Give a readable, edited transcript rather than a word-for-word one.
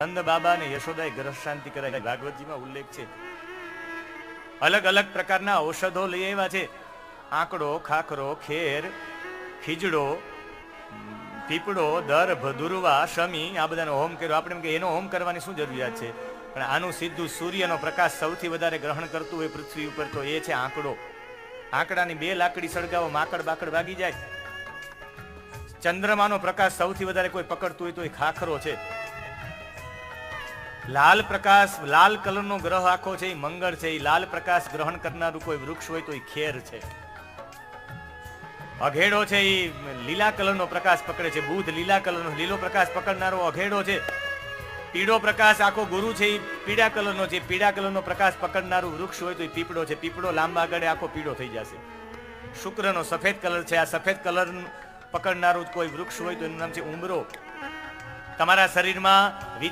નંદ બાબા ને યશોદાએ ગ્રહ શાંતિ કરાવી. ભાગવતજીમાં ઉલ્લેખ છે. અલગ અલગ પ્રકારના ઔષધો લઈ આવ્યા છે. આંકડો, ખાખરો, ખેર, ખીજડો, પીપળો, દર્ભ, દુર્વા, શમી, આ બધાનો હોમ કર્યો. આપણે એમ કે એનો હોમ કરવાની શું જરૂરિયાત છે? પણ આનું સીધું સૂર્યનો પ્રકાશ સૌથી વધારે ગ્રહણ કરતું હોય પૃથ્વી ઉપર તો એ છે આંકડો. આંકડાની 2 લાકડી સળગાવો, માકડ બાકડ ભાગી જાય. ચંદ્રમાનો પ્રકાશ સૌથી વધારે કોઈ પકડતું હોય તો એ ખાખરો છે. લાલ પ્રકાશ, લાલ કલરનો ગ્રહ આખો છે એ મંગળ છે. એ લાલ પ્રકાશ ગ્રહણ કરનારું કોઈ વૃક્ષ હોય તો એ ખેર છે. અઘેડો છે એ લીલા કલરનો પ્રકાશ પકડે છે. બુધ લીલા કલરનો, લીલો પ્રકાશ પકડનારો અઘેડો છે. પીળો પ્રકાશ આખો ગુરુ છે એ પીળા કલરનો છે. પીળા કલરનો પ્રકાશ પકડનારું વૃક્ષ હોય તો એ પીપળો છે. પીપળો લાંબા ગાળે આખો પીળો થઈ જશે. શુક્રનો સફેદ કલર છે. આ સફેદ કલર પકડનારું કોઈ વૃક્ષ હોય તો એનું નામ છે ઉમરો. તમારા શરીરમાં